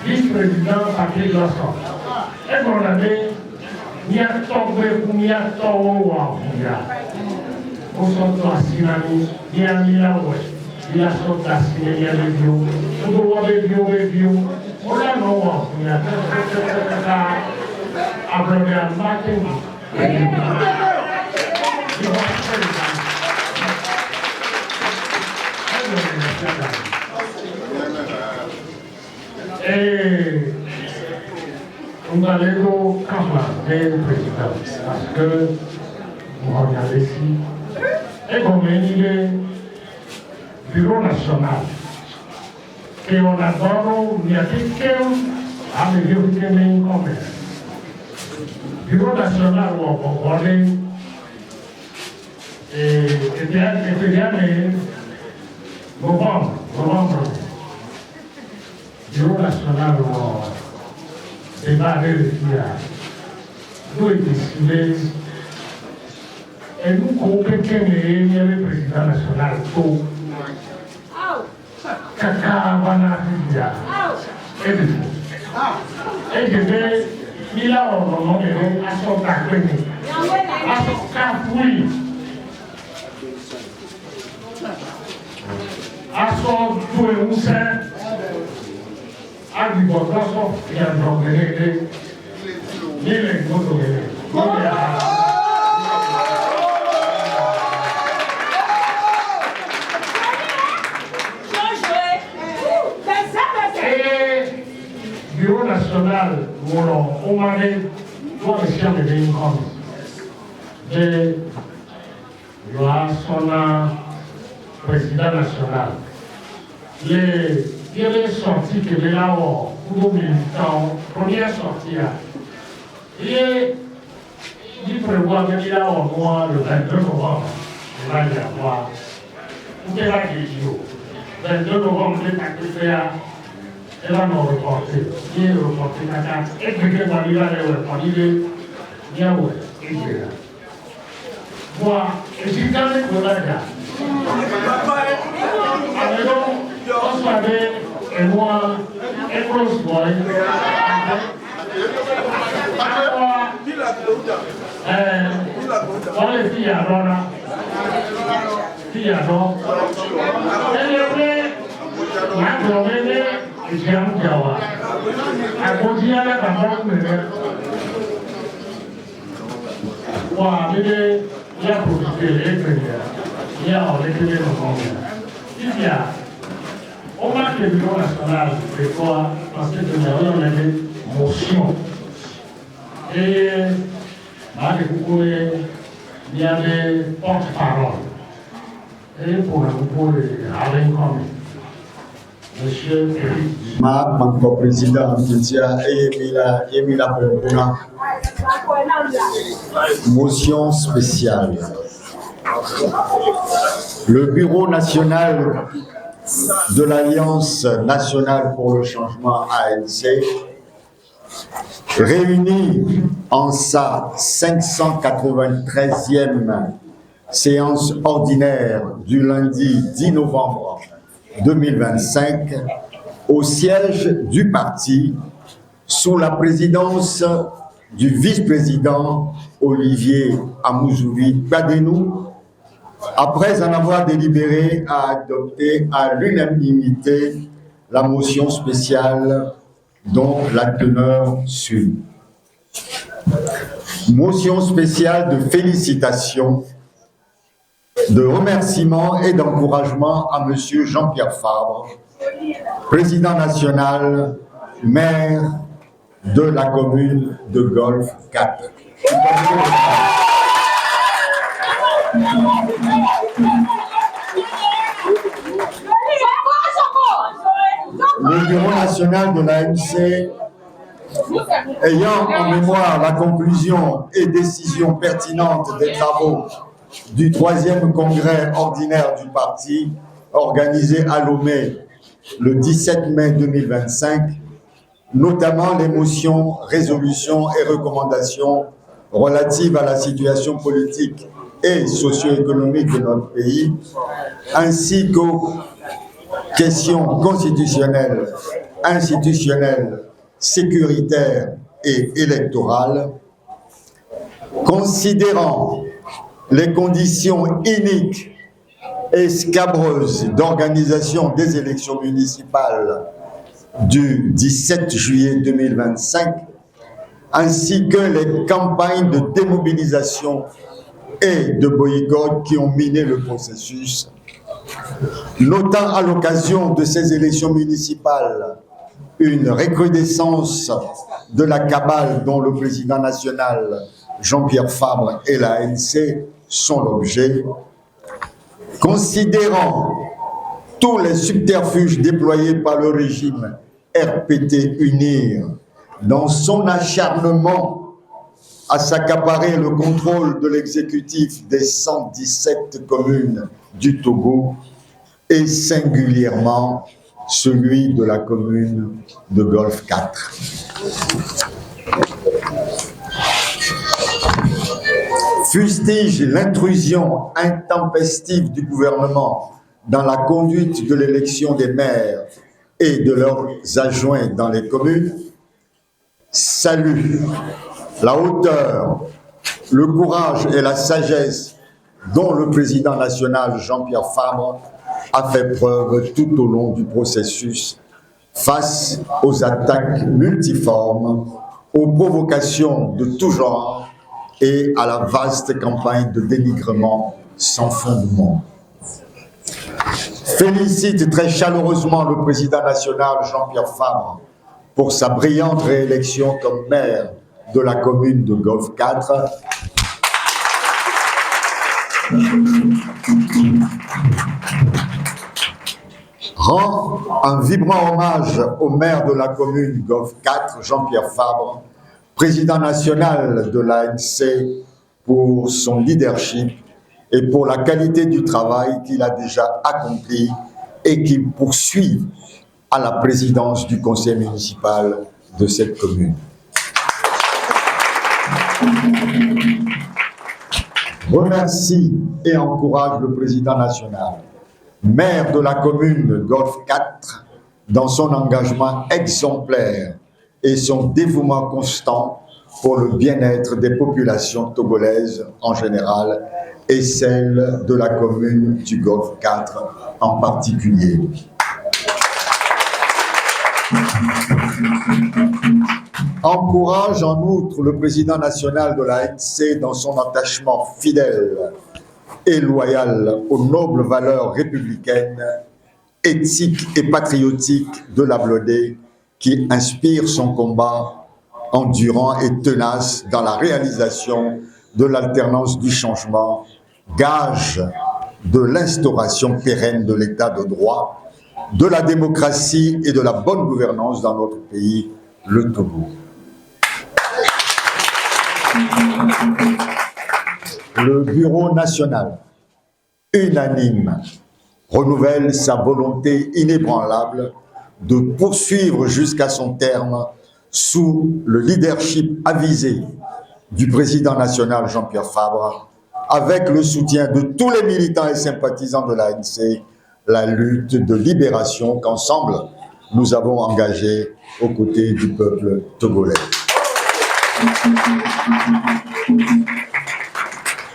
Vice-président Patrick Losson. Et qu'on avait mis à tomber pour m'y attendre au centre à Sinami, il y a mis la ouest, il y a sorti à Sinami, il y a des vieux, on doit review, on a non, il y a abordé un matin. Et on va aller au Cameroun, président, parce que vous regardez ici, et comme il est bureau national, et on a donné, il y a quelqu'un à me dire que c'est un commerce. Bureau national, on va parler, et bien, novembre. Bureau national débat avec le FIA. Nous étions décidés et nous compétons le président national tout. Kaka Vanafia. Et je vais, il a ordonné à son accueil. À son cafouille. À son doué-moussin. Agriculture y a progresé, ni les motos. Et bureau national, on m'a dit, toi, monsieur, me dit comme de son président national. Il est sorti que là, pour militants, première sortie, il prévoit que là, au mois le 22 novembre, il va y avoir, où est la question 22 novembre, il est actif à, elle va nous reporter, il est reporté à la carte, et que quand il va aller au il est bien, il est là. Moi, et si quand même, on a là. Alors, on savait, et moi, et close boy, on les filles à Rona, filles à Rona, et la journée, et j'ai un Jawa, à côté à la banque, il y a profité les premières, il y a les il y a au moins que le bureau national des fois, parce que nous avons des motions. Et il y a des porte-paroles. Et pour aller comme Monsieur Mon président, motion spéciale. Le bureau national de l'Alliance nationale pour le changement ANC, réuni en sa 593e séance ordinaire du lundi 10 novembre 2025 au siège du parti sous la présidence du vice-président Olivier Amouzouvi Badenou, après en avoir délibéré, a adopté à l'unanimité la motion spéciale dont la teneur suit. Motion spéciale de félicitations, de remerciements et d'encouragement à M. Jean-Pierre Fabre, président national, maire de la commune de Golfe 4. Le bureau national de l'ANC, ayant en mémoire la conclusion et décision pertinente des travaux du 3e congrès ordinaire du parti, organisé à Lomé le 17 mai 2025, notamment les motions, résolutions et recommandations relatives à la situation politique et socio-économique de notre pays, ainsi qu'aux questions constitutionnelles, institutionnelles, sécuritaires et électorales, considérant les conditions iniques et scabreuses d'organisation des élections municipales du 17 juillet 2025, ainsi que les campagnes de démobilisation et de boycott qui ont miné le processus, notant à l'occasion de ces élections municipales une recrudescence de la cabale dont le président national Jean-Pierre Fabre et l'ANC sont l'objet, considérant tous les subterfuges déployés par le régime RPT UNIR dans son acharnement à s'accaparer le contrôle de l'exécutif des 117 communes du Togo et singulièrement celui de la commune de Golfe 4. Fustige l'intrusion intempestive du gouvernement dans la conduite de l'élection des maires et de leurs adjoints dans les communes, salue la hauteur, le courage et la sagesse dont le président national Jean-Pierre Fabre a fait preuve tout au long du processus face aux attaques multiformes, aux provocations de tout genre et à la vaste campagne de dénigrement sans fondement. Félicite très chaleureusement le président national Jean-Pierre Fabre pour sa brillante réélection comme maire de la commune de Golfe 4. Rend un vibrant hommage au maire de la commune Golfe 4, Jean-Pierre Fabre, président national de l'ANC, pour son leadership et pour la qualité du travail qu'il a déjà accompli et qu'il poursuit à la présidence du conseil municipal de cette commune. Remercie et encourage le président national, maire de la commune de Golfe 4, dans son engagement exemplaire et son dévouement constant pour le bien-être des populations togolaises en général et celle de la commune du Golfe 4 en particulier. Encourage en outre le président national de l'ANC dans son attachement fidèle et loyal aux nobles valeurs républicaines, éthiques et patriotiques de l'Ablodé qui inspire son combat endurant et tenace dans la réalisation de l'alternance du changement, gage de l'instauration pérenne de l'état de droit, de la démocratie et de la bonne gouvernance dans notre pays, le Togo. Le Bureau national, unanime, renouvelle sa volonté inébranlable de poursuivre jusqu'à son terme sous le leadership avisé du président national Jean-Pierre Fabre, avec le soutien de tous les militants et sympathisants de l'ANC, la lutte de libération qu'ensemble nous avons engagée aux côtés du peuple togolais.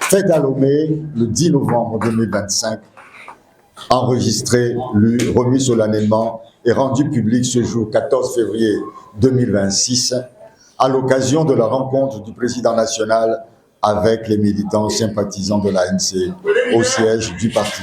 Fait à Lomé le 10 novembre 2025, enregistré, lu, remis solennellement et rendu public ce jour 14 février 2026, à l'occasion de la rencontre du président national avec les militants sympathisants de l'ANC au siège du parti.